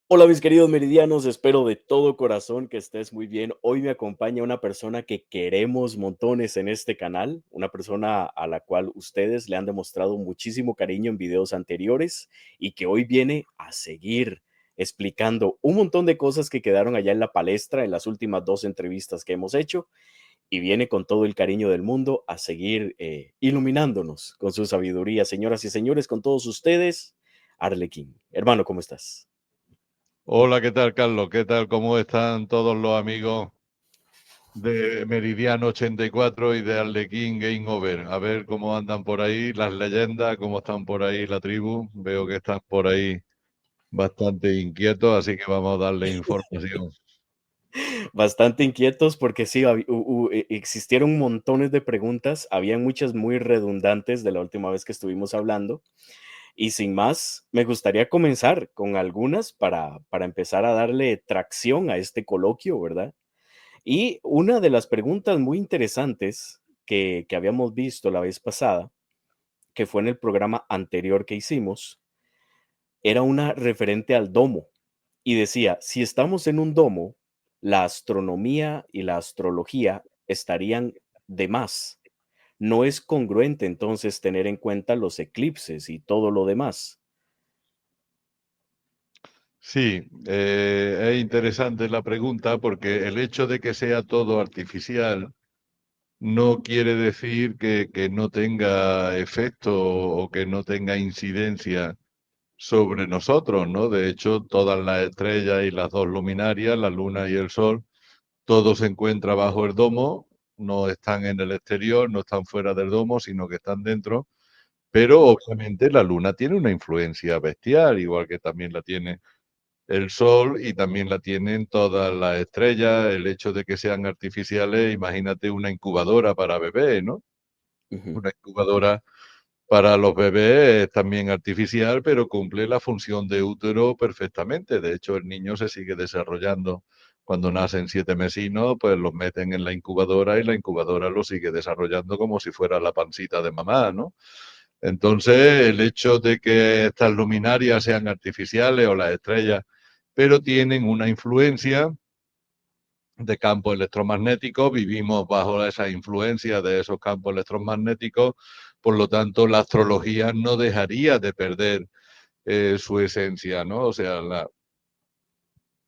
Hola mis queridos meridianos, espero de todo corazón que estés muy bien. Hoy me acompaña una persona que queremos montones en este canal, una persona a la cual ustedes le han demostrado muchísimo cariño en videos anteriores y que hoy viene a seguir explicando un montón de cosas que quedaron allá en la palestra en las últimas dos entrevistas que hemos hecho y viene con todo el cariño del mundo a seguir iluminándonos con su sabiduría. Señoras y señores, con todos ustedes, Arlequín. Hermano, ¿cómo estás? Hola, ¿qué tal, Carlos? ¿Qué tal? ¿Cómo están todos los amigos de Meridiano 84 y de Arlequín Game Over? A ver cómo andan por ahí las leyendas, cómo están por ahí la tribu. Veo que están por ahí bastante inquietos, así que vamos a darle información. Bastante inquietos porque sí, existieron montones de preguntas, había muchas muy redundantes de la última vez que estuvimos hablando. Y sin más, me gustaría comenzar con algunas para empezar a darle tracción a este coloquio, ¿verdad? Y una de las preguntas muy interesantes que habíamos visto la vez pasada, que fue en el programa anterior que hicimos, era una referente al domo. Y decía, si estamos en un domo, la astronomía y la astrología estarían de más. No es congruente entonces tener en cuenta los eclipses y todo lo demás. Sí, es interesante la pregunta porque el hecho de que sea todo artificial no quiere decir que no tenga efecto o que no tenga incidencia sobre nosotros, ¿no? De hecho, todas las estrellas y las dos luminarias, la luna y el sol, todo se encuentra bajo el domo, no están en el exterior, no están fuera del domo, sino que están dentro, pero obviamente la luna tiene una influencia bestial, igual que también la tiene el sol y también la tienen todas las estrellas. El hecho de que sean artificiales, imagínate una incubadora para bebés, ¿no? Ujú, Una incubadora para los bebés es también artificial, pero cumple la función de útero perfectamente. De hecho, el niño se sigue desarrollando. Cuando nacen 7 mesinos, pues los meten en la incubadora y la incubadora lo sigue desarrollando como si fuera la pancita de mamá, ¿no? Entonces, el hecho de que estas luminarias sean artificiales o las estrellas, pero tienen una influencia de campos electromagnéticos, vivimos bajo esa influencia de esos campos electromagnéticos, por lo tanto la astrología no dejaría de perder su esencia, ¿no? O sea,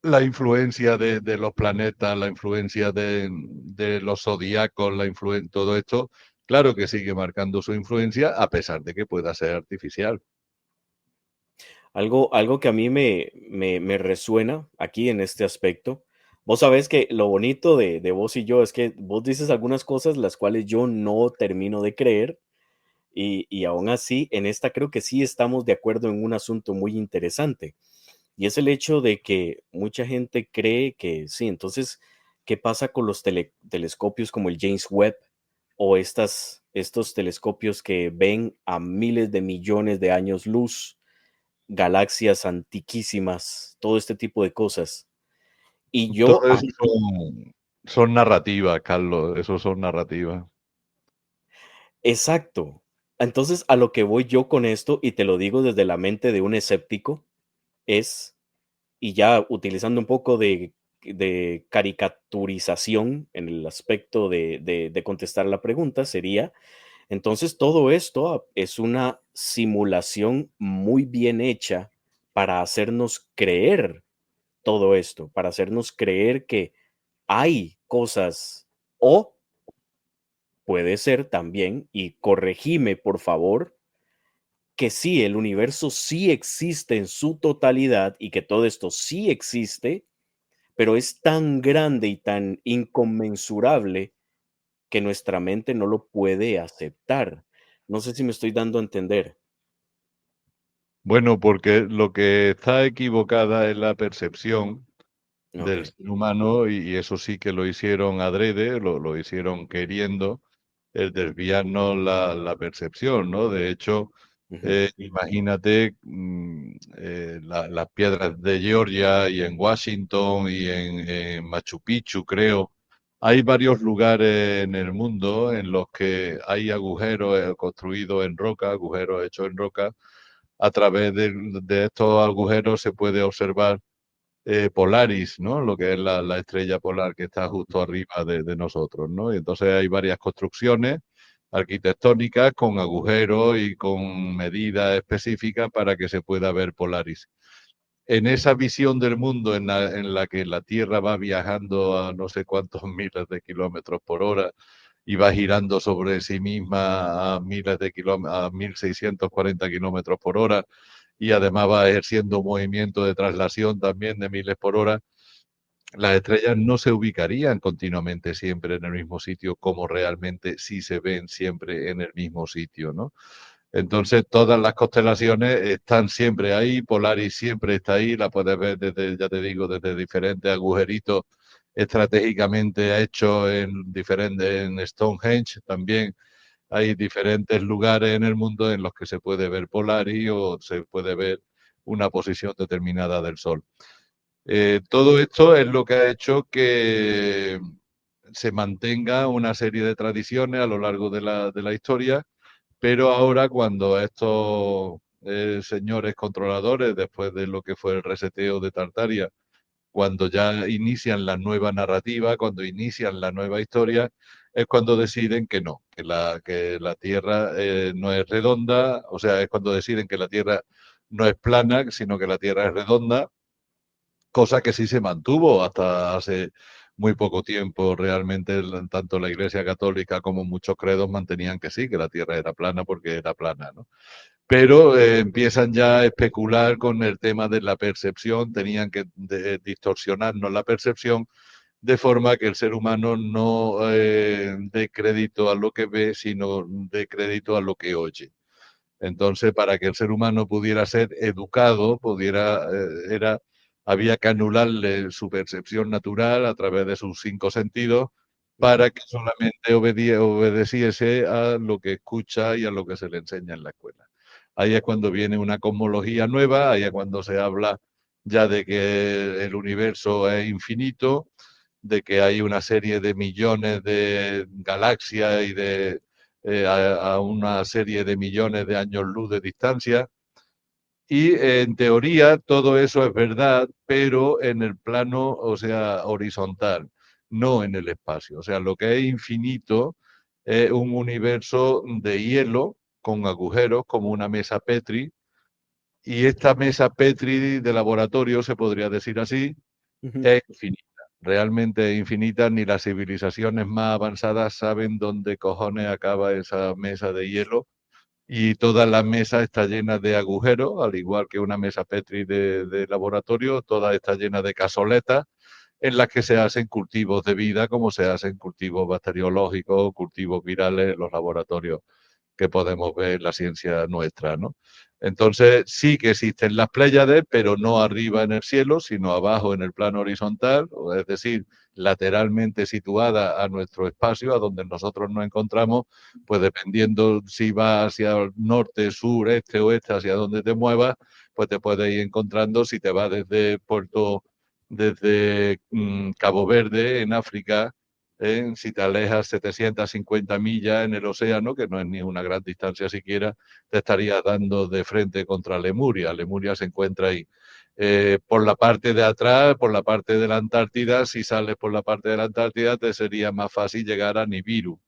la influencia de los planetas, la influencia de los zodiacos, todo esto, claro que sigue marcando su influencia a pesar de que pueda ser artificial. Algo que a mí me resuena aquí en este aspecto. Vos sabés que lo bonito de vos y yo es que vos dices algunas cosas las cuales yo no termino de creer y aún así en esta creo que sí estamos de acuerdo en un asunto muy interesante. Y es el hecho de que mucha gente cree que sí, entonces, ¿qué pasa con los telescopios como el James Webb o estos telescopios que ven a miles de millones de años luz, galaxias antiquísimas, todo este tipo de cosas? Y Todo yo eso aquí, son narrativas, Carlos, eso son narrativas. exacto. Entonces, a lo que voy yo con esto, y te lo digo desde la mente de un escéptico, es y ya utilizando un poco de caricaturización en el aspecto de contestar la pregunta, sería, entonces todo esto es una simulación muy bien hecha para hacernos creer todo esto, para hacernos creer que hay cosas o puede ser también, y corregime por favor, que sí, el universo sí existe en su totalidad y que todo esto sí existe, pero es tan grande y tan inconmensurable que nuestra mente no lo puede aceptar. No sé si me estoy dando a entender. Bueno, porque lo que está equivocada es la percepción del Okey. ser humano y eso sí que lo hicieron adrede, lo hicieron queriendo, el desviarnos la percepción, ¿no? De hecho, Ujú, imagínate las piedras de Georgia y en Washington y en Machu Picchu, creo. Hay varios lugares en el mundo en los que hay agujeros construidos en roca, agujeros hechos en roca. A través de estos agujeros se puede observar Polaris, ¿no? Lo que es la estrella polar que está justo arriba de nosotros, ¿no? Y entonces hay varias construcciones arquitectónicas con agujeros y con medidas específicas para que se pueda ver Polaris. En esa visión del mundo en la que la Tierra va viajando a no sé cuántos miles de kilómetros por hora y va girando sobre sí misma a miles de kilómetros, a 1640 kilómetros por hora, y además va ejerciendo un movimiento de traslación también de miles por hora, las estrellas no se ubicarían continuamente siempre en el mismo sitio como realmente sí se ven siempre en el mismo sitio, ¿no? Entonces todas las constelaciones están siempre ahí, Polaris siempre está ahí, la puedes ver desde, ya te digo, desde diferentes agujeritos estratégicamente hechos en diferentes, en Stonehenge también hay diferentes lugares en el mundo en los que se puede ver Polaris o se puede ver una posición determinada del Sol. Todo esto es lo que ha hecho que se mantenga una serie de tradiciones a lo largo de la historia, pero ahora cuando estos señores controladores, después de lo que fue el reseteo de Tartaria, cuando ya inician la nueva narrativa, cuando inician la nueva historia, es cuando deciden que no, que la Tierra no es redonda, o sea, es cuando deciden que la Tierra no es plana, sino que la Tierra es redonda, cosa que sí se mantuvo hasta hace muy poco tiempo. Realmente tanto la Iglesia Católica como muchos credos mantenían que sí, que la Tierra era plana porque era plana, ¿no? Pero empiezan ya a especular con el tema de la percepción, tenían que distorsionarnos la percepción de forma que el ser humano no dé crédito a lo que ve, sino dé crédito a lo que oye. Entonces, para que el ser humano pudiera ser educado, había que anularle su percepción natural a través de sus cinco sentidos Ujú. para que solamente obedeciese a lo que escucha y a lo que se le enseña en la escuela. Ahí es cuando viene una cosmología nueva, ahí es cuando se habla ya de que el universo es infinito, de que hay una serie de millones de galaxias y a una serie de millones de años luz de distancia. Y en teoría todo eso es verdad, pero en el plano, o sea, horizontal, no en el espacio. O sea, lo que es infinito es un universo de hielo con agujeros como una mesa Petri. Y esta mesa Petri de laboratorio, se podría decir así, Ujú. es infinita. Realmente es infinita, ni las civilizaciones más avanzadas saben dónde cojones acaba esa mesa de hielo, y toda la mesa está llena de agujeros, al igual que una mesa Petri de laboratorio, toda está llena de cazoletas en las que se hacen cultivos de vida, como se hacen cultivos bacteriológicos, cultivos virales en los laboratorios que podemos ver en la ciencia nuestra, ¿no? Entonces sí que existen las Pléyades, pero no arriba en el cielo, sino abajo en el plano horizontal, es decir, lateralmente situada a nuestro espacio, a donde nosotros nos encontramos, pues dependiendo si va hacia el norte, sur, este, oeste, hacia donde te muevas, pues te puedes ir encontrando. Si te vas desde Cabo Verde, en África, si te alejas 750 millas en el océano, que no es ni una gran distancia siquiera, te estarías dando de frente contra Lemuria. Lemuria se encuentra ahí. Por la parte de atrás, por la parte de la Antártida, si sales por la parte de la Antártida, te sería más fácil llegar a Nibiru.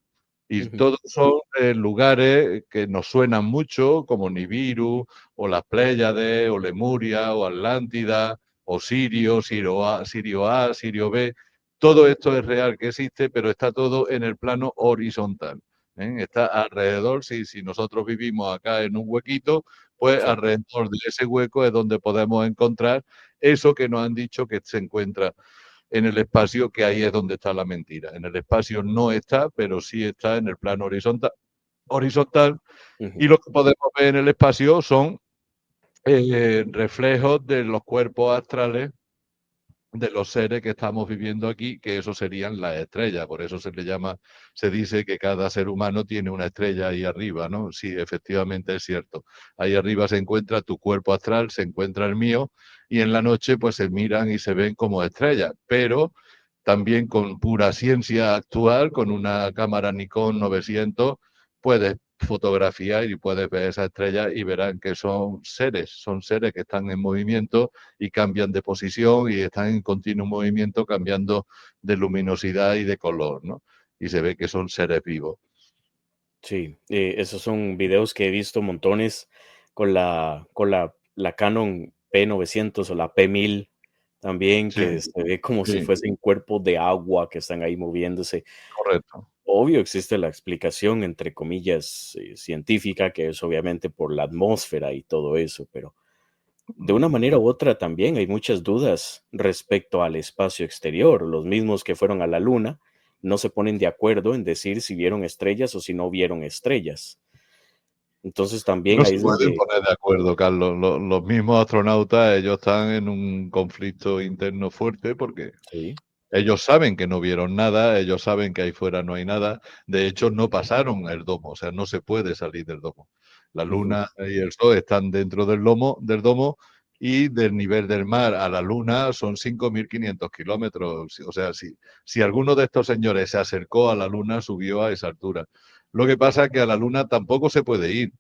Y Ujú. todos son lugares que nos suenan mucho, como Nibiru, o las Pléyades, o Lemuria, o Atlántida, o Sirio, Sirio A, Sirio B. Todo esto es real que existe, pero está todo en el plano horizontal. Está alrededor, si nosotros vivimos acá en un huequito, pues Sí. alrededor de ese hueco es donde podemos encontrar eso que nos han dicho que se encuentra en el espacio, que ahí es donde está la mentira. En el espacio no está, pero sí está en el plano horizontal, Ujú. y lo que podemos ver en el espacio son reflejos de los cuerpos astrales de los seres que estamos viviendo aquí, que eso serían las estrellas. Por eso se le llama, se dice que cada ser humano tiene una estrella ahí arriba, ¿no? Sí, efectivamente es cierto. Ahí arriba se encuentra tu cuerpo astral, se encuentra el mío, y en la noche pues se miran y se ven como estrellas, pero también con pura ciencia actual, con una cámara Nikon 900, puedes fotografiar y puedes ver esas estrellas y verán que son seres que están en movimiento y cambian de posición y están en continuo movimiento cambiando de luminosidad y de color, ¿no? Y se ve que son seres vivos. Sí, esos son videos que he visto montones con la Canon P900 o la P1000 también, Sí, que se ve como si sí, fuesen cuerpos de agua que están ahí moviéndose. correcto. Obvio, existe la explicación, entre comillas, científica, que es obviamente por la atmósfera y todo eso, pero de una manera u otra también hay muchas dudas respecto al espacio exterior. Los mismos que fueron a la Luna no se ponen de acuerdo en decir si vieron estrellas o si no vieron estrellas. Entonces también No ahí se es pueden donde poner de acuerdo, Carlos. Los mismos astronautas, ellos están en un conflicto interno fuerte porque sí, ellos saben que no vieron nada, ellos saben que ahí fuera no hay nada. De hecho, no pasaron el domo, o sea, no se puede salir del domo. La ujú, Luna y el Sol están dentro del domo y del nivel del mar a la Luna son 5.500 kilómetros. O sea, si alguno de estos señores se acercó a la Luna, subió a esa altura. Lo que pasa es que a la Luna tampoco se puede ir.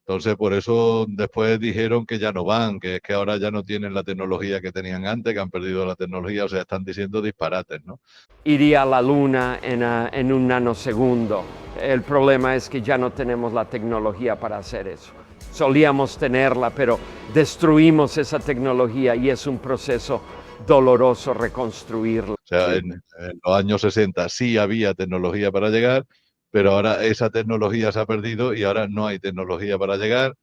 Entonces, por eso después dijeron que ya no van, que es que ahora ya no tienen la tecnología que tenían antes, que han perdido la tecnología, o sea, están diciendo disparates, ¿no? Iría a la luna en un nanosegundo. El problema es que ya no tenemos la tecnología para hacer eso. Solíamos tenerla, pero destruimos esa tecnología y es un proceso doloroso reconstruirla. O sea, sí, en los años 60 sí había tecnología para llegar, pero ahora esa tecnología se ha perdido y ahora no hay tecnología para llegar.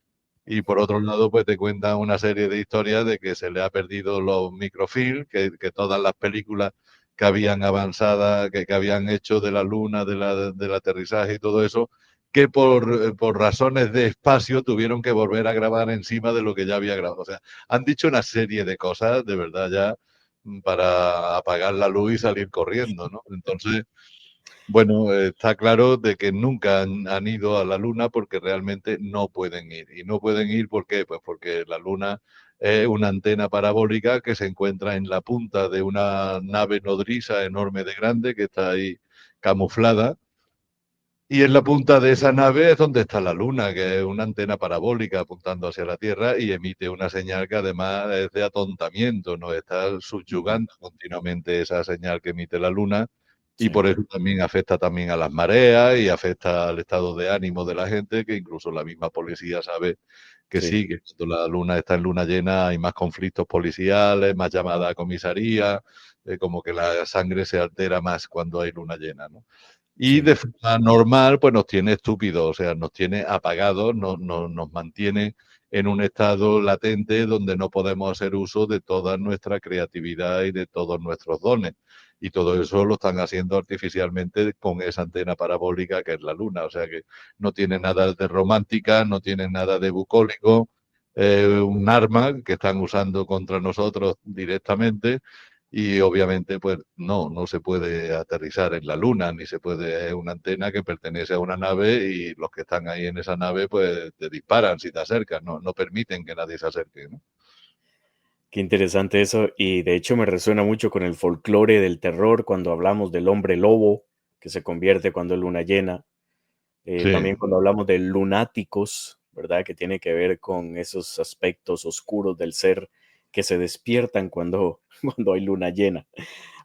Y por otro lado, pues te cuentan una serie de historias de que se le ha perdido los microfilms, que todas las películas que habían avanzada, que habían hecho de la luna, del aterrizaje y todo eso, que por razones de espacio tuvieron que volver a grabar encima de lo que ya había grabado. O sea, han dicho una serie de cosas, de verdad, ya para apagar la luz y salir corriendo, ¿no? Entonces, bueno, está claro de que nunca han ido a la Luna porque realmente no pueden ir. ¿Y no pueden ir por qué? Pues porque la Luna es una antena parabólica que se encuentra en la punta de una nave nodriza enorme de grande que está ahí camuflada. Y en la punta de esa nave es donde está la Luna, que es una antena parabólica apuntando hacia la Tierra y emite una señal que además es de atontamiento, nos está ujú, subyugando continuamente esa señal que emite la Luna y por sí, eso también afecta también a las mareas y afecta al estado de ánimo de la gente, que incluso la misma policía sabe que sí, sí, que cuando la Luna está en luna llena hay más conflictos policiales, más llamadas a comisaría, como que la sangre se altera más cuando hay luna llena, ¿no? Y sí, de forma normal, pues nos tiene estúpidos, o sea, nos tiene apagados, nos mantiene en un estado latente donde no podemos hacer uso de toda nuestra creatividad y de todos nuestros dones. Y todo eso lo están haciendo artificialmente con esa antena parabólica que es la Luna. O sea que no tiene nada de romántica, no tiene nada de bucólico, un arma que están usando contra nosotros directamente y obviamente pues no se puede aterrizar en la Luna, ni se puede, es una antena que pertenece a una nave y los que están ahí en esa nave pues te disparan si te acercas, no permiten que nadie se acerque, ¿no? qué interesante eso. Y de hecho me resuena mucho con el folclore del terror cuando hablamos del hombre lobo que se convierte cuando es luna llena. Sí, También cuando hablamos de lunáticos, ¿verdad? Que tiene que ver con esos aspectos oscuros del ser que se despiertan cuando, cuando hay luna llena.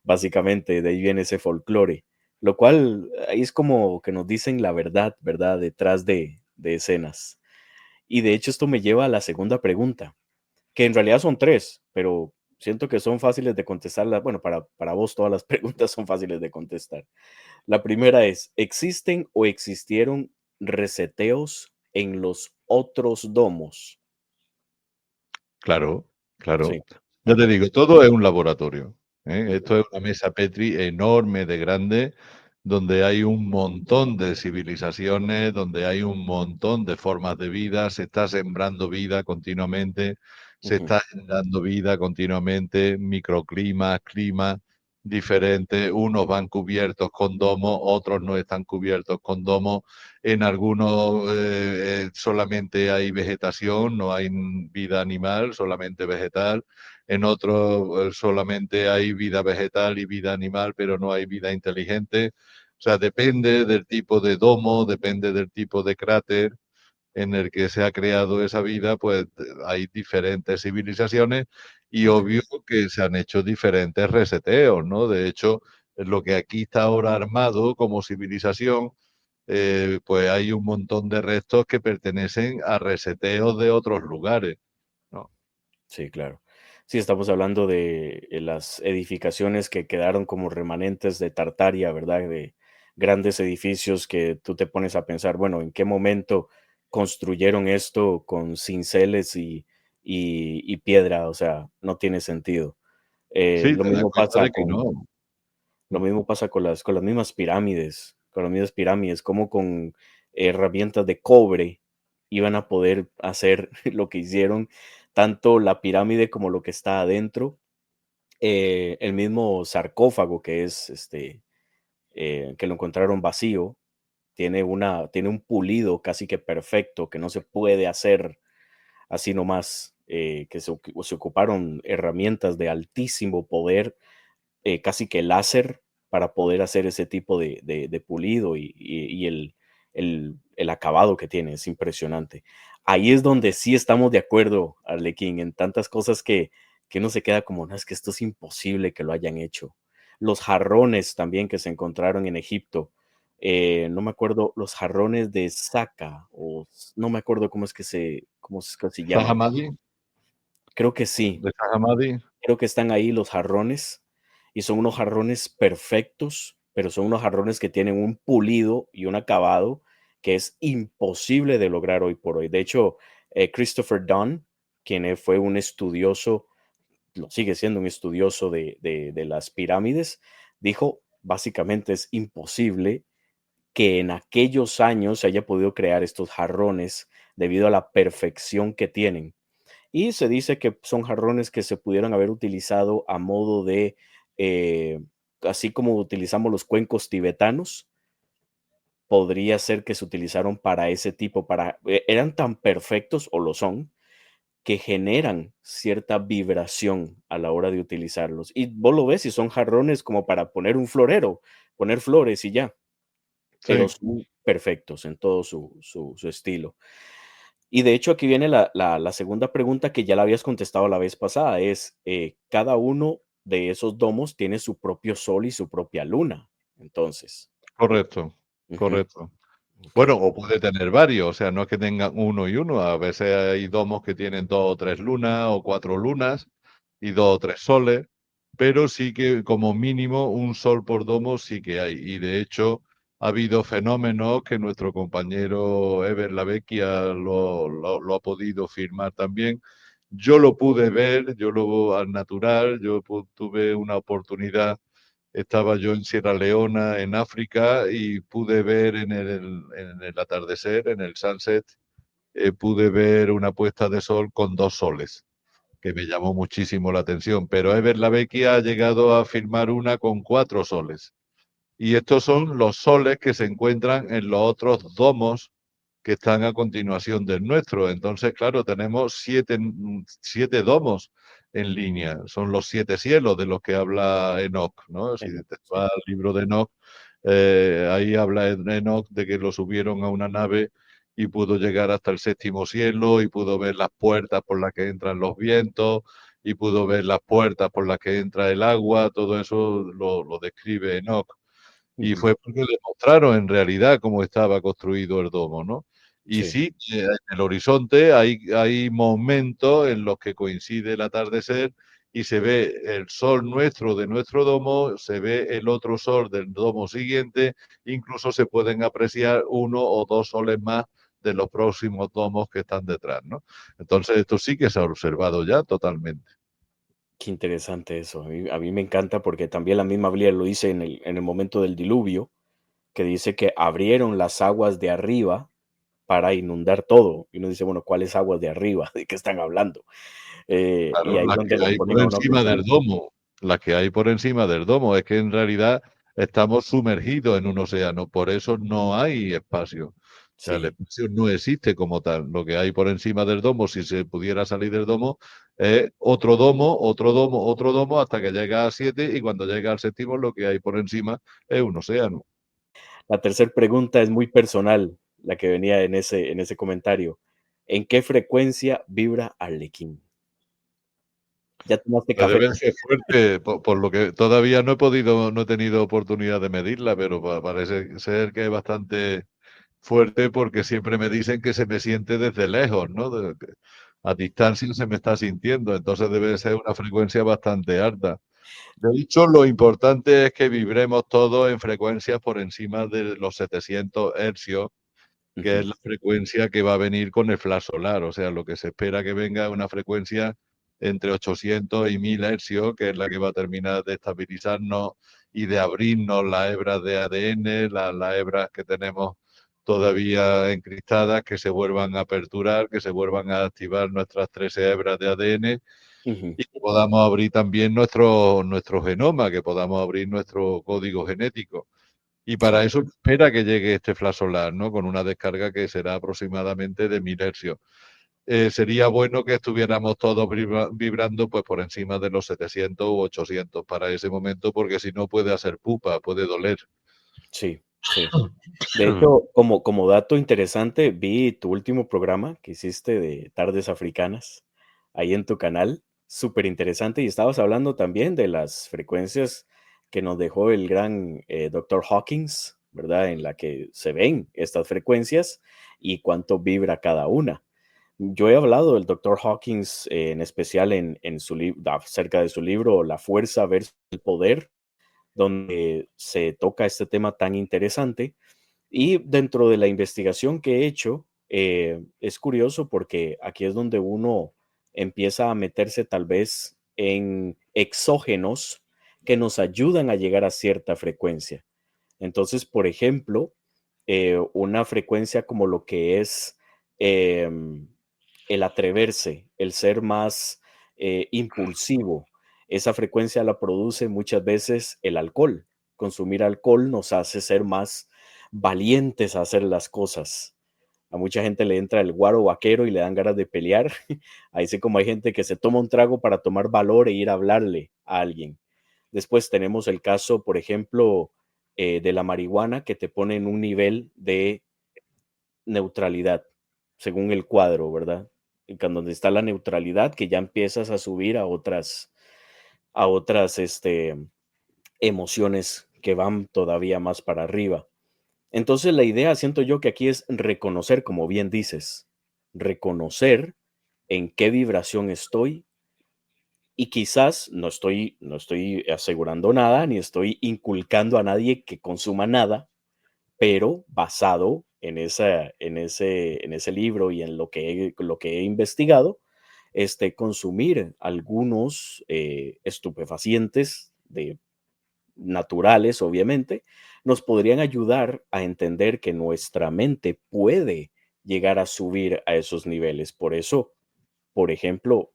Básicamente, de ahí viene ese folclore. Lo cual ahí es como que nos dicen la verdad, ¿verdad? Detrás de escenas. Y de hecho esto me lleva a la segunda pregunta, que en realidad son tres, pero siento que son fáciles de contestar. Bueno, para vos todas las preguntas son fáciles de contestar. La primera es, ¿existen o existieron reseteos en los otros domos? claro, claro. Sí. Ya te digo, todo es un laboratorio, ¿eh? Esto es una mesa Petri enorme de grande, donde hay un montón de civilizaciones, donde hay un montón de formas de vida, se está sembrando vida continuamente, se Ujú, está generando vida continuamente, microclimas, climas diferentes, unos van cubiertos con domos, otros no están cubiertos con domos, en algunos solamente hay vegetación, no hay vida animal, solamente vegetal. En otros solamente hay vida vegetal y vida animal, pero no hay vida inteligente. O sea, depende del tipo de domo, depende del tipo de cráter en el que se ha creado esa vida, pues hay diferentes civilizaciones y obvio que se han hecho diferentes reseteos, ¿no? De hecho, lo que aquí está ahora armado como civilización, pues hay un montón de restos que pertenecen a reseteos de otros lugares, ¿no? Sí, claro. Sí, estamos hablando de las edificaciones que quedaron como remanentes de Tartaria, ¿verdad? De grandes edificios que tú te pones a pensar, bueno, ¿en qué momento construyeron esto con cinceles y piedra? O sea, no tiene sentido. Sí, te das cuenta de que no. Lo mismo pasa con las mismas pirámides, como con herramientas de cobre iban a poder hacer lo que hicieron, tanto la pirámide como lo que está adentro. El mismo sarcófago que es, que lo encontraron vacío, tiene un pulido casi que perfecto, que no se puede hacer así nomás, que se ocuparon herramientas de altísimo poder, casi que láser para poder hacer ese tipo de pulido y el acabado que tiene, es impresionante. Ahí es donde sí estamos de acuerdo, Arlequín, en tantas cosas que uno se queda como, no, es que esto es imposible que lo hayan hecho. Los jarrones también que se encontraron en Egipto, no me acuerdo, los jarrones de Saca, o no me acuerdo cómo es que se llaman. Zahamadi, Creo que sí. de Zahamadi, Creo que están ahí los jarrones y son unos jarrones perfectos, pero son unos jarrones que tienen un pulido y un acabado que es imposible de lograr hoy por hoy. De hecho, Christopher Dunn, quien fue un estudioso, lo sigue siendo un estudioso de las pirámides, dijo, básicamente es imposible que en aquellos años se haya podido crear estos jarrones debido a la perfección que tienen. Y se dice que son jarrones que se pudieron haber utilizado a modo de, eh, así como utilizamos los cuencos tibetanos, podría ser que se utilizaron para ese tipo, eran tan perfectos, o lo son, que generan cierta vibración a la hora de utilizarlos. Y vos lo ves y son jarrones como para poner un florero, poner flores y ya, pero sí, son perfectos en todo su estilo. Y de hecho, aquí viene la segunda pregunta que ya la habías contestado la vez pasada, es, cada uno de esos domos tiene su propio sol y su propia luna. Entonces, correcto, ujú, correcto. Bueno, okey, o puede tener varios, o sea, no es que tengan uno y uno, a veces hay domos que tienen 2 o 3 lunas o 4 lunas y 2 o 3 soles, pero sí que como mínimo un sol por domo sí que hay. Y de hecho ha habido fenómenos que nuestro compañero Eber Lavecchia lo ha podido firmar también. Yo lo pude ver, yo lo al natural, tuve una oportunidad. Estaba yo en Sierra Leona, en África, y pude ver en el atardecer, en el sunset, pude ver una puesta de sol con 2 soles, que me llamó muchísimo la atención. Pero Eber Lavecchia ha llegado a filmar una con 4 soles. Y estos son los soles que se encuentran en los otros domos que están a continuación del nuestro. Entonces, claro, tenemos siete domos en línea. Son los 7 cielos de los que habla Enoch, ¿no? Si te sí, vas al libro de Enoch, ahí habla Enoch de que lo subieron a una nave y pudo llegar hasta el séptimo cielo y pudo ver las puertas por las que entran los vientos y pudo ver las puertas por las que entra el agua. Todo eso lo describe Enoch. Y ujú, fue porque demostraron en realidad cómo estaba construido el domo, ¿no? Y sí, sí, en el horizonte hay momentos en los que coincide el atardecer y se ve el sol nuestro de nuestro domo, se ve el otro sol del domo siguiente, incluso se pueden apreciar 1 o 2 soles más de los próximos domos que están detrás, ¿no? Entonces esto sí que se ha observado ya totalmente. qué interesante eso. A mí me encanta porque también la misma Biblia lo dice en el momento del diluvio, que dice que abrieron las aguas de arriba para inundar todo. Y uno dice, bueno, ¿cuáles aguas de arriba? ¿De qué están hablando? Y Claro, ahí es las donde que lo hay ponen por a uno a encima pensar. del domo, las que hay por encima del domo, es que en realidad estamos sumergidos en un océano, por eso no hay espacio. O sea, el Sí, espacio no existe como tal. Lo que hay por encima del domo, si se pudiera salir del domo, es otro domo, otro domo, otro domo, hasta que llega a 7 y cuando llega al séptimo lo que hay por encima es un océano. La tercera pregunta es muy personal, la que venía en ese comentario. ¿En qué frecuencia vibra Arlequín? ¿Ya tomaste Pues café? debe ser fuerte, por lo que todavía no he tenido oportunidad de medirla, pero parece ser que es bastante fuerte porque siempre me dicen que se me siente desde lejos, ¿no? A distancia se me está sintiendo, entonces debe ser una frecuencia bastante alta. De hecho, lo importante es que vibremos todos en frecuencias por encima de los 700 hercios, que es Ujú, la frecuencia que va a venir con el flash solar. O sea, lo que se espera que venga es una frecuencia entre 800 y 1000 hercios, que es la que va a terminar de estabilizarnos y de abrirnos las hebras de ADN, las hebras que tenemos todavía encriptadas, que se vuelvan a aperturar, que se vuelvan a activar nuestras 13 hebras de ADN ujú. y que podamos abrir también nuestro genoma, que podamos abrir nuestro código genético. Y para Sí, eso espera que llegue este flash solar, ¿no? Con una descarga que será aproximadamente de 1000 hercios. Sería bueno que estuviéramos todos vibrando pues por encima de los 700 u 800 para ese momento, porque si no puede hacer pupa, puede doler. sí, sí. De hecho, como dato interesante, vi tu último programa que hiciste de Tardes Africanas ahí en tu canal, súper interesante, y estabas hablando también de las frecuencias que nos dejó el gran Dr. Hawkins, ¿verdad? En la que se ven estas frecuencias y cuánto vibra cada una. Yo he hablado del Dr. Hawkins en especial en su acerca de su libro La fuerza versus el poder, donde se toca este tema tan interesante y dentro de la investigación que he hecho, es curioso porque aquí es donde uno empieza a meterse tal vez en exógenos que nos ayudan a llegar a cierta frecuencia. Entonces, por ejemplo, una frecuencia como lo que es el atreverse, el ser más impulsivo, esa frecuencia la produce muchas veces el alcohol. Consumir alcohol nos hace ser más valientes a hacer las cosas. A mucha gente le entra el guaro vaquero y le dan ganas de pelear. Ahí sí como hay gente que se toma un trago para tomar valor e ir a hablarle a alguien. Después tenemos el caso, por ejemplo, de la marihuana que te pone en un nivel de neutralidad, según el cuadro, ¿verdad? Y cuando donde está la neutralidad, que ya empiezas a subir a otras emociones que van todavía más para arriba. Entonces la idea, siento yo que aquí es reconocer, como bien dices, reconocer en qué vibración estoy y quizás no estoy asegurando nada, ni estoy inculcando a nadie que consuma nada, pero basado en ese libro y en lo que he investigado, consumir algunos estupefacientes naturales, obviamente, nos podrían ayudar a entender que nuestra mente puede llegar a subir a esos niveles. Por eso, por ejemplo,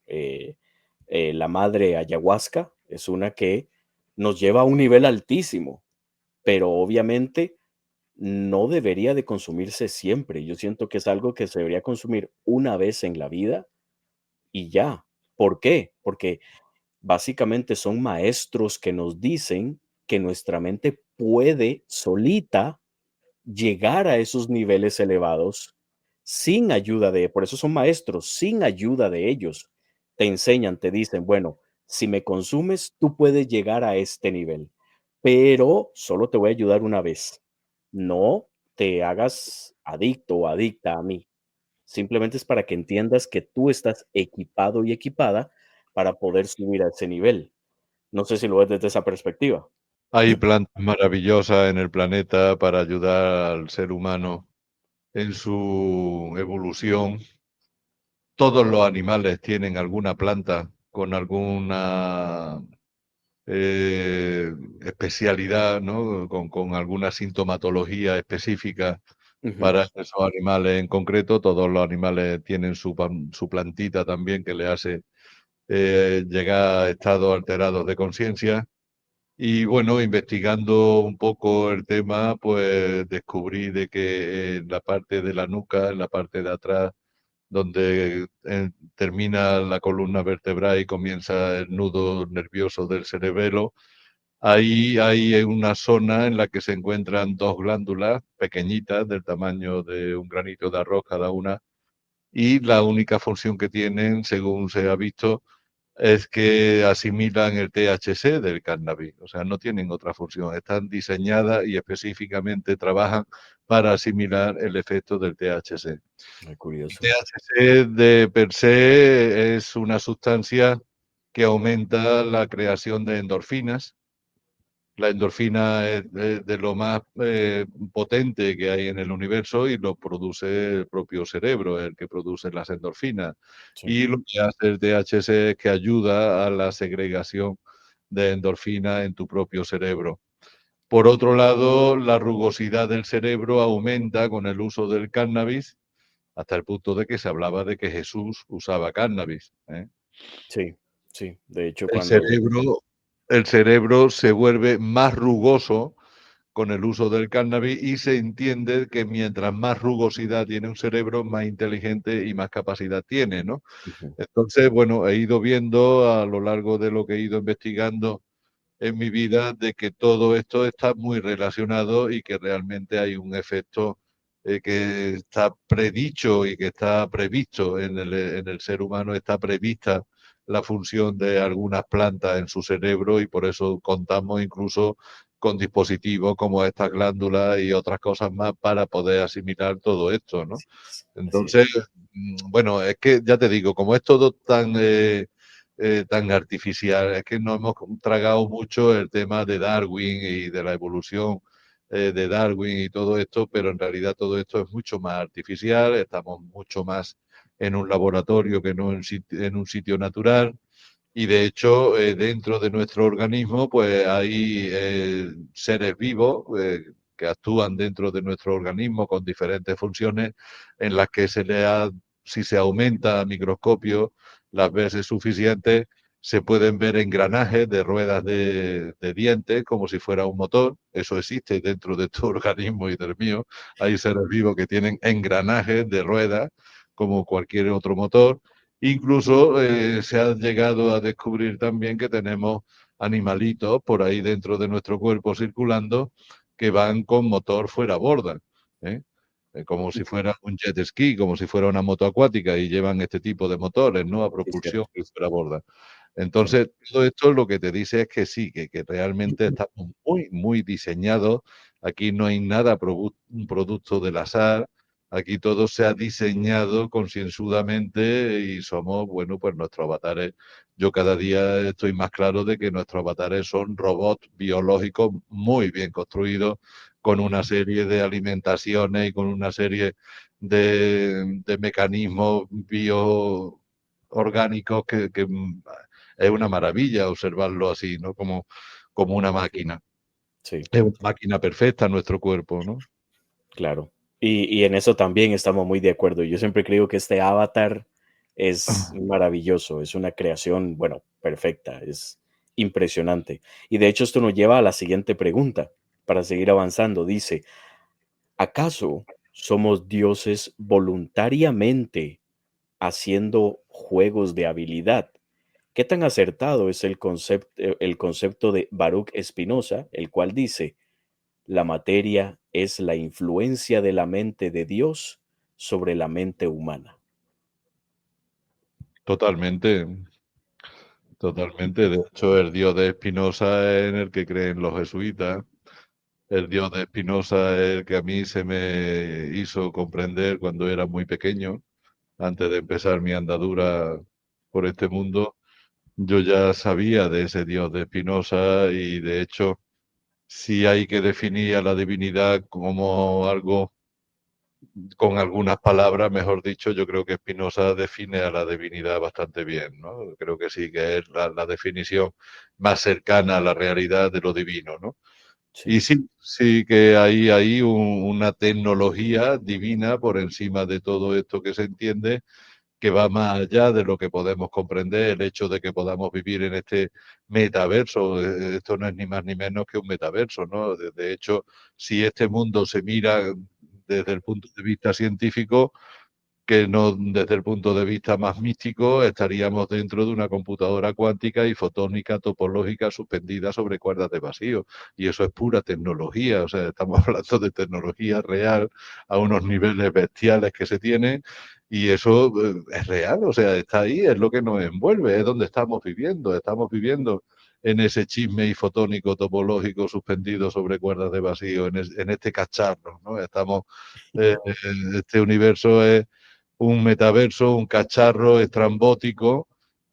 la madre ayahuasca es una que nos lleva a un nivel altísimo, pero obviamente no debería de consumirse siempre. Yo siento que es algo que se debería consumir una vez en la vida y ya. ¿Por qué? Porque básicamente son maestros que nos dicen que nuestra mente puede solita llegar a esos niveles elevados sin ayuda de, por eso son maestros, sin ayuda de ellos. Te enseñan, te dicen, bueno, si me consumes, tú puedes llegar a este nivel, pero solo te voy a ayudar una vez. No te hagas adicto o adicta a mí. Simplemente es para que entiendas que tú estás equipado y equipada para poder subir a ese nivel. No sé si lo ves desde esa perspectiva. Hay plantas maravillosas en el planeta para ayudar al ser humano en su evolución. Todos los animales tienen alguna planta con alguna eh, especialidad, ¿no? Con alguna sintomatología específica Ujú, para esos animales en concreto. Todos los animales tienen su plantita también que le hace llegar a estados alterados de conciencia. Y bueno, investigando un poco el tema, pues descubrí de que en la parte de la nuca, en la parte de atrás, donde termina la columna vertebral y comienza el nudo nervioso del cerebelo, ahí hay una zona en la que se encuentran dos glándulas pequeñitas del tamaño de un granito de arroz cada una, y la única función que tienen, según se ha visto, es que asimilan el THC del cannabis. O sea, no tienen otra función. Están diseñadas y específicamente trabajan para asimilar el efecto del THC. Muy El curioso. THC de per se es una sustancia que aumenta la creación de endorfinas. La endorfina es de lo más potente que hay en el universo y lo produce el propio cerebro, el que produce las endorfinas. Sí. Y lo que hace el THC es que ayuda a la segregación de endorfina en tu propio cerebro. Por otro lado, la rugosidad del cerebro aumenta con el uso del cannabis, hasta el punto de que se hablaba de que Jesús usaba cannabis, ¿eh? Sí, sí. De hecho, El cuando cerebro, el cerebro se vuelve más rugoso con el uso del cannabis y se entiende que mientras más rugosidad tiene un cerebro, más inteligente y más capacidad tiene, ¿no? ujú, Entonces, bueno, he ido viendo a lo largo de lo que he ido investigando en mi vida de que todo esto está muy relacionado y que realmente hay un efecto que está predicho y que está previsto en el ser humano, está prevista la función de algunas plantas en su cerebro y por eso contamos incluso con dispositivos como estas glándulas y otras cosas más para poder asimilar todo esto, ¿no? así es, así Entonces, es. bueno, es que ya te digo, como es todo tan artificial, es que nos hemos tragado mucho el tema de Darwin y de la evolución de Darwin y todo esto, pero en realidad todo esto es mucho más artificial, estamos mucho más en un laboratorio que no en un sitio natural. Y de hecho, dentro de nuestro organismo, pues hay seres vivos que actúan dentro de nuestro organismo con diferentes funciones en las que si se aumenta a microscopio las veces suficientes, se pueden ver engranajes de ruedas de dientes como si fuera un motor. Eso existe dentro de tu organismo y del mío. Hay seres vivos que tienen engranajes de ruedas como cualquier otro motor. Incluso se ha llegado a descubrir también que tenemos animalitos por ahí dentro de nuestro cuerpo circulando que van con motor fuera borda, ¿eh? Como si Ujú, fuera un jet ski, como si fuera una moto acuática y llevan este tipo de motores, ¿no? A sí, propulsión cierto. fuera borda. Sí. Entonces, todo esto lo que te dice es que sí, que realmente estamos muy, muy diseñados. Aquí no hay nada un producto del azar. Aquí todo se ha diseñado concienzudamente y somos, bueno, pues nuestros avatares. Yo cada día estoy más claro de que nuestros avatares son robots biológicos muy bien construidos, con una serie de alimentaciones y con una serie de mecanismos bioorgánicos que es una maravilla observarlo así, ¿no? Como una Sí, máquina. sí, Es una máquina perfecta nuestro cuerpo, ¿no? claro. Y en eso también estamos muy de acuerdo. Yo siempre creo que este avatar es maravilloso, es una creación, bueno, perfecta, es impresionante. Y de hecho esto nos lleva a la siguiente pregunta, para seguir avanzando. Dice, ¿acaso somos dioses voluntariamente haciendo juegos de habilidad? ¿Qué tan acertado es el concepto de Baruch Spinoza, el cual dice, la materia es la influencia de la mente de Dios sobre la mente humana? Totalmente, totalmente. De hecho, el Dios de Spinoza es en el que creen los jesuitas. El Dios de Spinoza es el que a mí se me hizo comprender cuando era muy pequeño, antes de empezar mi andadura por este mundo. Yo ya sabía de ese Dios de Spinoza y de hecho, si hay que definir a la divinidad como algo con algunas palabras, mejor dicho, yo creo que Spinoza define a la divinidad bastante bien, ¿no? Creo que sí, que es la definición más cercana a la realidad de lo divino, ¿no? Sí, Y sí, sí que hay una tecnología divina por encima de todo esto que se entiende, que va más allá de lo que podemos comprender, el hecho de que podamos vivir en este metaverso. Esto no es ni más ni menos que un metaverso, ¿no? De hecho, si este mundo se mira desde el punto de vista científico, que no, desde el punto de vista más místico, estaríamos dentro de una computadora cuántica y fotónica topológica suspendida sobre cuerdas de vacío. Y eso es pura tecnología, o sea, estamos hablando de tecnología real a unos niveles bestiales que se tienen, y eso es real, o sea, está ahí, es lo que nos envuelve, es donde estamos viviendo en ese chisme fotónico topológico suspendido sobre cuerdas de vacío, en este cacharro, ¿no? Este universo es un metaverso, un cacharro estrambótico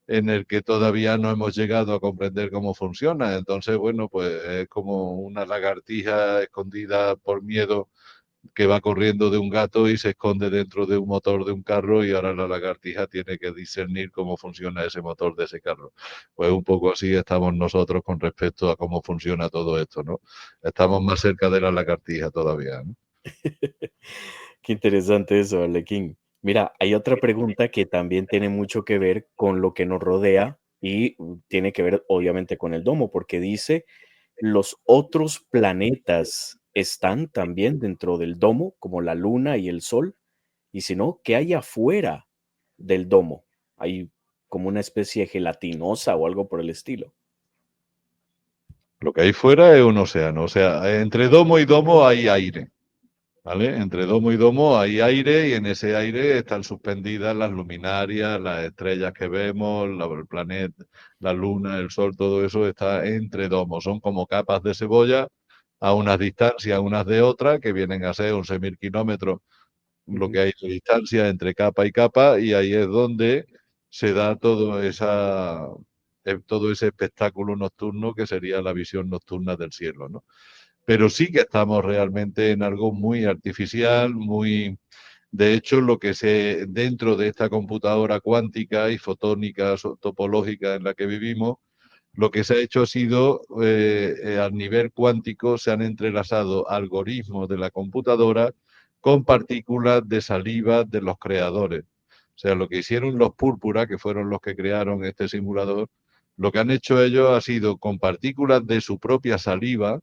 en el que todavía no hemos llegado a comprender cómo funciona. Entonces, bueno, pues es como una lagartija escondida por miedo que va corriendo de un gato y se esconde dentro de un motor de un carro, y ahora la lagartija tiene que discernir cómo funciona ese motor de ese carro. Pues un poco así estamos nosotros con respecto a cómo funciona todo esto, ¿no? Estamos más cerca de la lagartija todavía, ¿no? Qué interesante eso, Arlequín. Mira, hay otra pregunta que también tiene mucho que ver con lo que nos rodea y tiene que ver obviamente con el domo, porque dice, ¿los otros planetas están también dentro del domo, como la luna y el sol? Y si no, ¿qué hay afuera del domo? ¿Hay como una especie gelatinosa o algo por el estilo? Lo que hay fuera es un océano, o sea, entre domo y domo hay aire. ¿Vale? Entre domo y domo hay aire, y en ese aire están suspendidas las luminarias, las estrellas que vemos, el planeta, la luna, el sol, todo eso está entre domos. Son como capas de cebolla a unas distancias unas de otras, que vienen a ser 11.000 kilómetros, lo Ujú. que hay de distancia entre capa y capa, y ahí es donde se da todo ese espectáculo nocturno que sería la visión nocturna del cielo, ¿no? Pero sí que estamos realmente en algo muy artificial, muy... De hecho, dentro de esta computadora cuántica y fotónica, topológica en la que vivimos, lo que se ha hecho ha sido, a nivel cuántico, se han entrelazado algoritmos de la computadora con partículas de saliva de los creadores. O sea, lo que hicieron los Púrpura, que fueron los que crearon este simulador, lo que han hecho ellos ha sido con partículas de su propia saliva,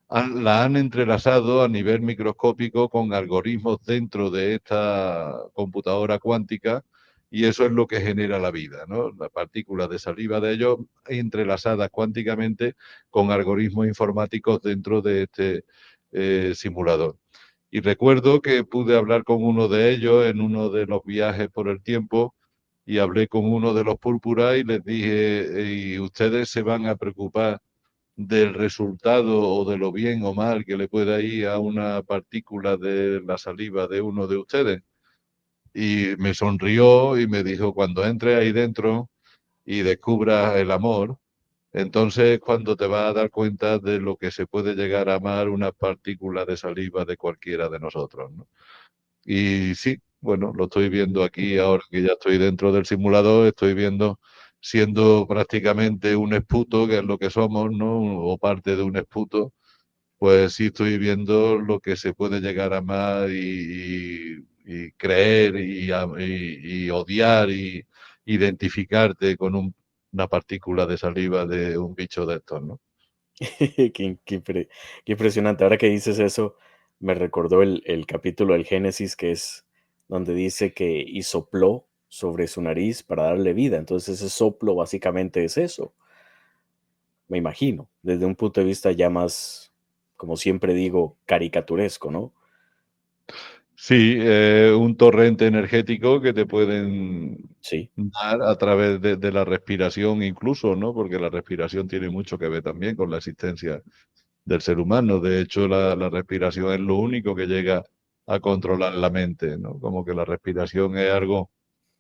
la han entrelazado a nivel microscópico con algoritmos dentro de esta computadora cuántica, y eso es lo que genera la vida, ¿no? Las partículas de saliva de ellos entrelazadas cuánticamente con algoritmos informáticos dentro de este simulador. Y recuerdo que pude hablar con uno de ellos en uno de los viajes por el tiempo, y hablé con uno de los Púrpura y les dije, ¿y ustedes se van a preocupar del resultado o de lo bien o mal que le pueda ir a una partícula de la saliva de uno de ustedes? Y me sonrió y me dijo, cuando entres ahí dentro y descubras el amor, entonces cuando te vas a dar cuenta de lo que se puede llegar a amar una partícula de saliva de cualquiera de nosotros, ¿no? Y sí, bueno, lo estoy viendo aquí ahora que ya estoy dentro del simulador, estoy viendo, siendo prácticamente un esputo, que es lo que somos, ¿no? O parte de un esputo, pues sí estoy viendo lo que se puede llegar a amar y creer y odiar y identificarte con una partícula de saliva de un bicho de estos, ¿no? Qué impresionante. Ahora que dices eso, me recordó el capítulo del Génesis, que es donde dice que y sopló sobre su nariz para darle vida. Entonces ese soplo básicamente es eso, me imagino, desde un punto de vista ya más, como siempre digo, caricaturesco, ¿no? Sí, un torrente energético que te pueden Sí, dar a través de la respiración incluso, ¿no? Porque la respiración tiene mucho que ver también con la existencia del ser humano. De hecho, la respiración es lo único que llega a controlar la mente, ¿no? Como que la respiración es algo...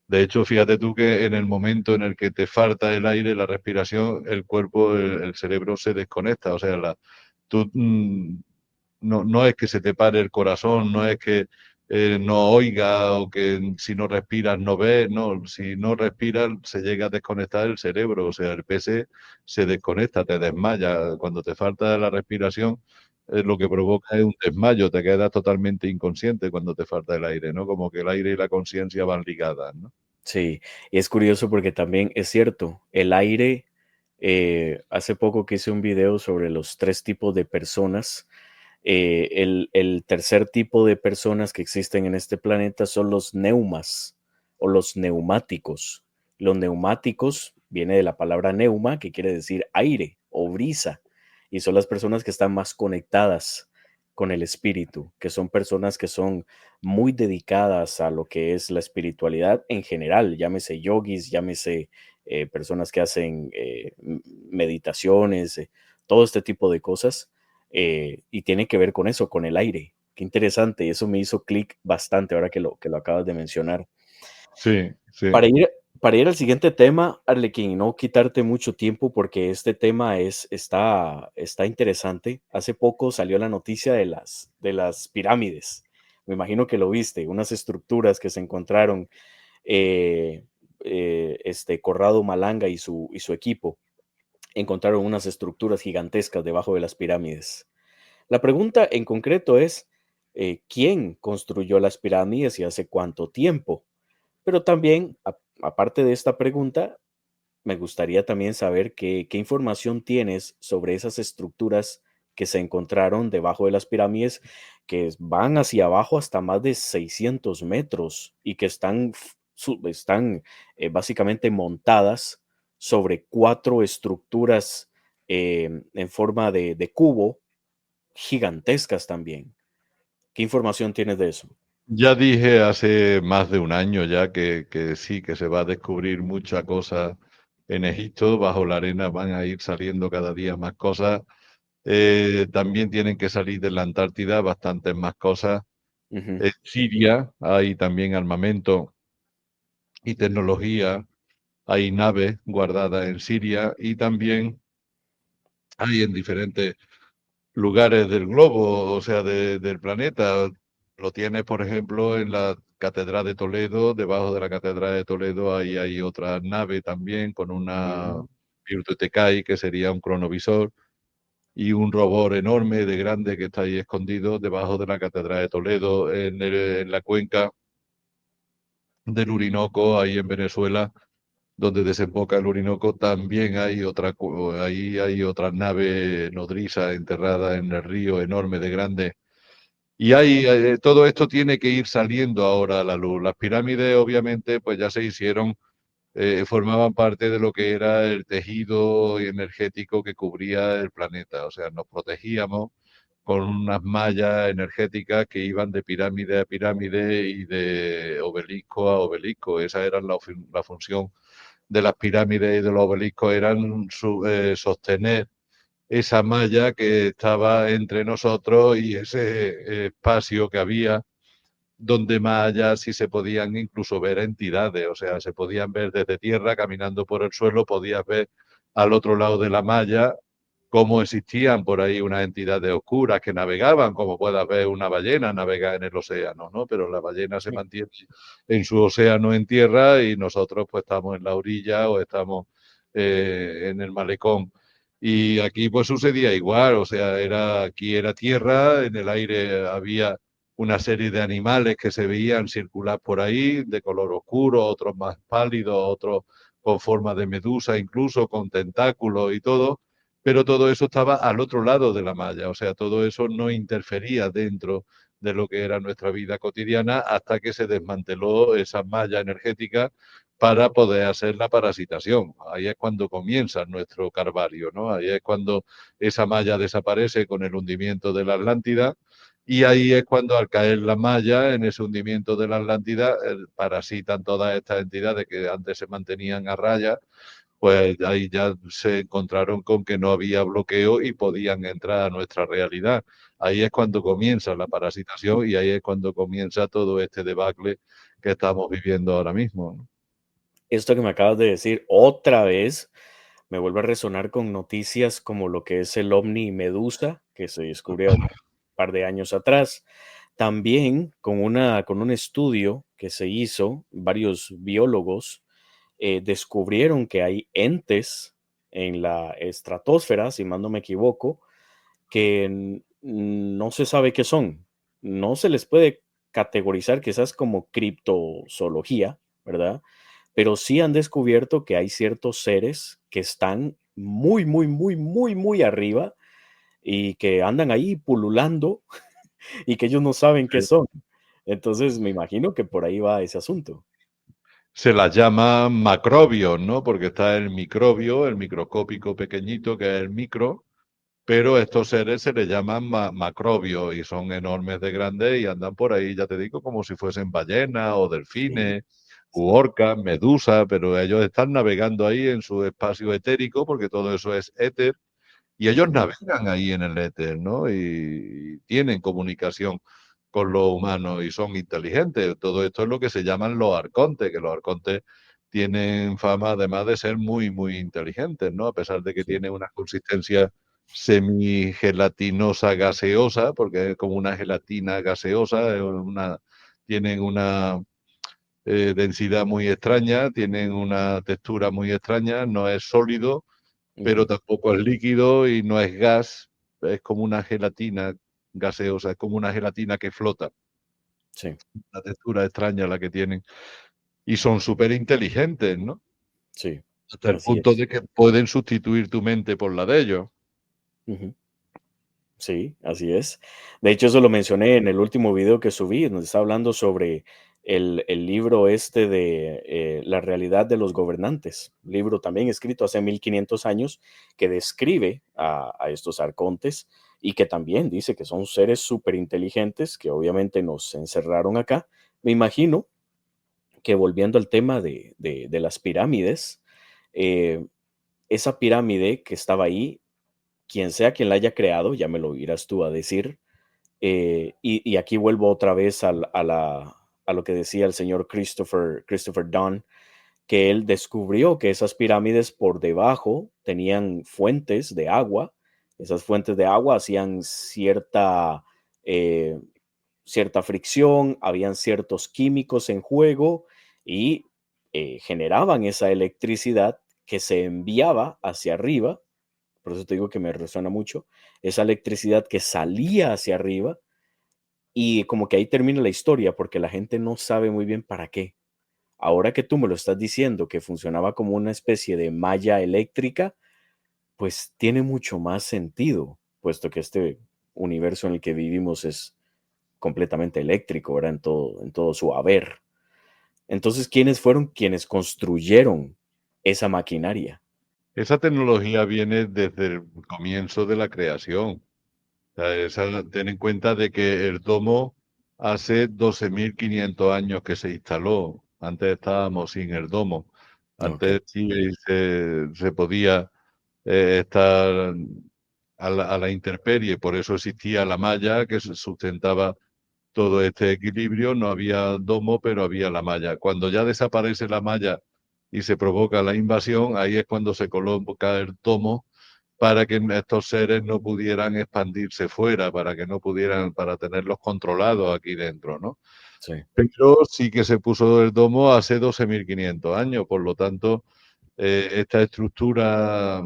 De hecho, fíjate tú que en el momento en el que te falta el aire, la respiración, el cuerpo, el cerebro se desconecta. O sea, tú, no es que se te pare el corazón, no es que no oiga, o que si no respiras no ves, no, si no respiras se llega a desconectar el cerebro, o sea, el PC se desconecta, te desmaya. Cuando te falta la respiración, lo que provoca es un desmayo, te quedas totalmente inconsciente cuando te falta el aire, ¿no? Como que el aire y la conciencia van ligadas, ¿no? sí. Y es curioso porque también es cierto, el aire, hace poco que hice un video sobre los 3 tipos de personas. El tercer tipo de personas que existen en este planeta son los neumas o los neumáticos. Los neumáticos viene de la palabra neuma, que quiere decir aire o brisa, y son las personas que están más conectadas con el espíritu, que son personas que son muy dedicadas a lo que es la espiritualidad en general, llámese yogis, llámese personas que hacen meditaciones, todo este tipo de cosas, y tiene que ver con eso, con el aire. Qué interesante, y eso me hizo clic bastante ahora que lo acabas de mencionar. Sí, sí. Para ir, para ir al siguiente tema, Arlequín, no quitarte mucho tiempo porque este tema está interesante. Hace poco salió la noticia de las pirámides. Me imagino que lo viste, unas estructuras que se encontraron Corrado Malanga y su equipo. Encontraron unas estructuras gigantescas debajo de las pirámides. La pregunta en concreto es, ¿quién construyó las pirámides y hace cuánto tiempo? Pero también, aparte de esta pregunta, me gustaría también saber qué información tienes sobre esas estructuras que se encontraron debajo de las pirámides, que van hacia abajo hasta más de 600 metros y que están básicamente montadas sobre 4 estructuras en forma de cubo, gigantescas también. ¿Qué información tienes de eso? Ya dije hace más de un año ya que sí, que se va a descubrir mucha cosa en Egipto. Bajo la arena van a ir saliendo cada día más cosas. También tienen que salir de la Antártida bastantes más cosas. Ujú, En Siria hay también armamento y tecnología. Hay naves guardadas en Siria y también hay en diferentes lugares del globo, o sea, del planeta. Lo tienes, por ejemplo, en la Catedral de Toledo. Debajo de la Catedral de Toledo hay otra nave también con una Virtutekai, que sería un cronovisor, y un robot enorme de grande que está ahí escondido debajo de la Catedral de Toledo, en la cuenca del Orinoco, ahí en Venezuela, donde desemboca el Orinoco. También ahí hay otra nave nodriza enterrada en el río, enorme de grande. Y todo esto tiene que ir saliendo ahora a la luz. Las pirámides, obviamente, pues ya se hicieron, formaban parte de lo que era el tejido energético que cubría el planeta. O sea, nos protegíamos con unas mallas energéticas que iban de pirámide a pirámide y de obelisco a obelisco. Esa era la función de las pirámides y de los obeliscos, eran sostener esa malla que estaba entre nosotros y ese espacio que había, donde más allá sí se podían incluso ver entidades, o sea, se podían ver desde tierra, caminando por el suelo, podías ver al otro lado de la malla cómo existían por ahí unas entidades oscuras que navegaban, como puedas ver una ballena navegar en el océano, ¿no? Pero la ballena se mantiene en su océano en tierra y nosotros pues estamos en la orilla o estamos en el malecón. Y aquí pues sucedía igual, o sea, aquí era tierra, en el aire había una serie de animales que se veían circular por ahí, de color oscuro, otros más pálidos, otros con forma de medusa, incluso con tentáculos y todo, pero todo eso estaba al otro lado de la malla, o sea, todo eso no interfería dentro de lo que era nuestra vida cotidiana hasta que se desmanteló esa malla energética para poder hacer la parasitación. Ahí es cuando comienza nuestro calvario, ¿no? Ahí es cuando esa malla desaparece con el hundimiento de la Atlántida, y ahí es cuando, al caer la malla en ese hundimiento de la Atlántida, parasitan todas estas entidades que antes se mantenían a raya. Pues ahí ya se encontraron con que no había bloqueo y podían entrar a nuestra realidad. Ahí es cuando comienza la parasitación y ahí es cuando comienza todo este debacle que estamos viviendo ahora mismo, ¿no? Esto que me acabas de decir otra vez me vuelve a resonar con noticias como lo que es el ovni Medusa, que se descubrió un par de años atrás. También con un estudio que se hizo, varios biólogos descubrieron que hay entes en la estratosfera, si mal no me equivoco, que no se sabe qué son. No se les puede categorizar quizás como criptozoología, ¿verdad? Pero sí han descubierto que hay ciertos seres que están muy, muy, muy, muy, muy arriba y que andan ahí pululando y que ellos no saben qué Sí. son. Entonces me imagino que por ahí va ese asunto. Se las llama macrobios, ¿no? Porque está el microbio, el microscópico pequeñito, que es el micro, pero estos seres se les llaman macrobios y son enormes de grandes y andan por ahí, ya te digo, como si fuesen ballenas o Sí, delfines u sí, orcas, medusas, pero ellos están navegando ahí en su espacio etérico, porque todo eso es éter, y ellos ujú, navegan ahí en el éter, ¿no? Y tienen comunicación con los humanos y son inteligentes. Todo esto es lo que se llaman los arcontes, que los arcontes tienen fama además de ser muy, muy inteligentes, ¿no? A pesar de que sí, tienen una consistencia semigelatinosa gaseosa, porque es como una gelatina gaseosa, tienen una densidad muy extraña, tienen una textura muy extraña, no es sólido, pero ujú, tampoco es líquido y no es gas, es como una gelatina gaseosa, es como una gelatina que flota, sí, la textura extraña la que tienen. Y son súper inteligentes, ¿no? sí, Hasta el así punto es. de que pueden sustituir tu mente por la de ellos. Ujú. Sí, así es. De hecho, eso lo mencioné en el último video que subí, donde está hablando sobre el libro este de La realidad de los gobernantes, libro también escrito hace 1500 años que describe a estos arcontes y que también dice que son seres súper inteligentes que obviamente nos encerraron acá. Me imagino que volviendo al tema de las pirámides, eh, esa pirámide que estaba ahí, quien sea quien la haya creado, ya me lo irás tú a decir, y aquí vuelvo otra vez a lo que decía el señor Christopher Dunn, que él descubrió que esas pirámides por debajo tenían fuentes de agua. Esas fuentes de agua hacían eh, cierta fricción, habían ciertos químicos en juego y generaban esa electricidad que se enviaba hacia arriba. Por eso te digo que me resuena mucho, esa electricidad que salía hacia arriba y como que ahí termina la historia porque la gente no sabe muy bien para qué. Ahora que tú me lo estás diciendo que funcionaba como una especie de malla eléctrica, pues tiene mucho más sentido, puesto que este universo en el que vivimos es completamente eléctrico, ¿verdad? En todo su haber. Entonces, ¿quiénes fueron quienes construyeron esa maquinaria? Esa tecnología viene desde el comienzo de la creación. O sea, ten en cuenta de que el domo hace 12.500 años que se instaló. Antes estábamos sin el domo. Ok, Antes sí se podía estar a la intemperie, por eso existía la malla que sustentaba todo este equilibrio. No había domo, pero había la malla. Cuando ya desaparece la malla y se provoca la invasión, ahí es cuando se coloca el domo para que estos seres no pudieran expandirse fuera, para que no pudieran, para tenerlos controlados aquí dentro, ¿no? sí, Pero sí que se puso el domo hace 12.500 años, por lo tanto, esta estructura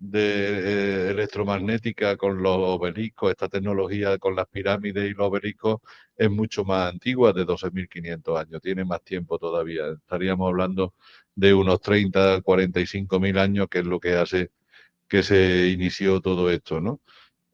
electromagnética con los obeliscos, esta tecnología con las pirámides y los obeliscos es mucho más antigua, de 12.500 años, tiene más tiempo todavía. Estaríamos hablando de unos 30, 45.000 años, que es lo que hace que se inició todo esto, ¿no?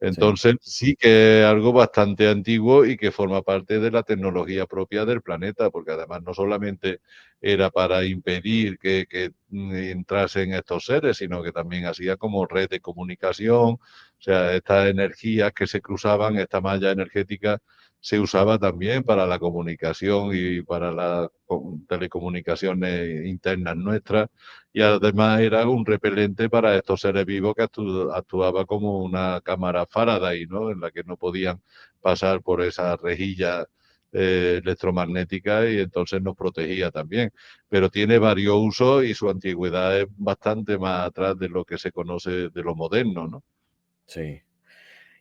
sí, Entonces, sí que es algo bastante antiguo y que forma parte de la tecnología propia del planeta, porque además no solamente era para impedir que entrasen estos seres, sino que también hacía como red de comunicación, o sea, estas energías que se cruzaban, esta malla energética se usaba también para la comunicación y para las telecomunicaciones internas nuestras, y además era un repelente para estos seres vivos que actuaba como una cámara Faraday, ¿no? En la que no podían pasar por esa rejilla electromagnética, y entonces nos protegía también. Pero tiene varios usos y su antigüedad es bastante más atrás de lo que se conoce de lo moderno, ¿no? sí.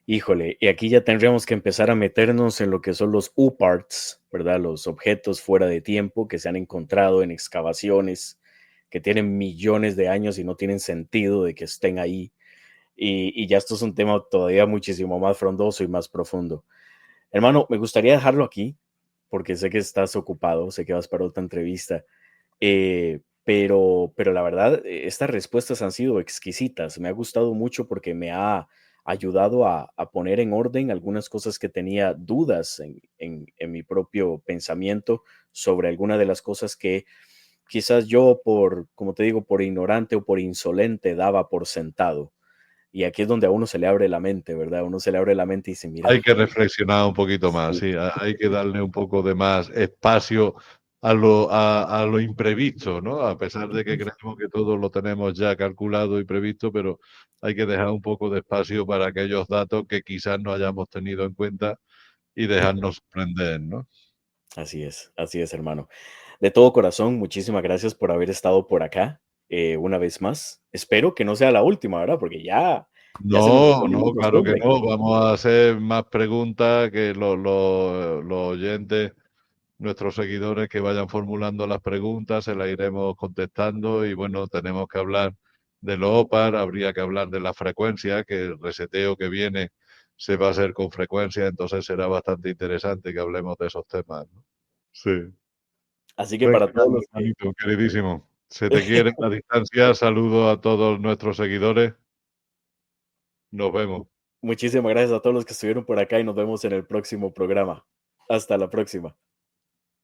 Híjole, y aquí ya tendríamos que empezar a meternos en lo que son los UParts, ¿verdad? Los objetos fuera de tiempo que se han encontrado en excavaciones que tienen millones de años y no tienen sentido de que estén ahí. Y ya esto es un tema todavía muchísimo más frondoso y más profundo. Hermano, me gustaría dejarlo aquí porque sé que estás ocupado, sé que vas para otra entrevista, pero la verdad, estas respuestas han sido exquisitas. Me ha gustado mucho porque me ha ayudado a poner en orden algunas cosas que tenía dudas en mi propio pensamiento sobre alguna de las cosas que quizás yo por, como te digo, por ignorante o por insolente daba por sentado. Y aquí es donde a uno se le abre la mente, ¿verdad? Uno se le abre la mente y dice, Hay mira, que reflexionar un poquito más, sí, sí, hay que darle un poco de más espacio a lo imprevisto, ¿no? A pesar de que creemos que todo lo tenemos ya calculado y previsto, pero hay que dejar un poco de espacio para aquellos datos que quizás no hayamos tenido en cuenta y dejarnos sorprender, ¿no? así es, hermano. De todo corazón, muchísimas gracias por haber estado por acá una vez más. Espero que no sea la última, ¿verdad? Porque ya se nos No, acabó la no, claro que costumbre. no. Vamos a hacer más preguntas que los oyentes, nuestros seguidores que vayan formulando las preguntas, se las iremos contestando y bueno, tenemos que hablar de los OPAR, habría que hablar de la frecuencia, que el reseteo que viene se va a hacer con frecuencia, entonces será bastante interesante que hablemos de esos temas, ¿no? Sí. Así que Venga, para todos los que... hermanito, queridísimo. Se te quiere a distancia. Saludo a todos nuestros seguidores. Nos vemos. Muchísimas gracias a todos los que estuvieron por acá y nos vemos en el próximo programa. Hasta la próxima.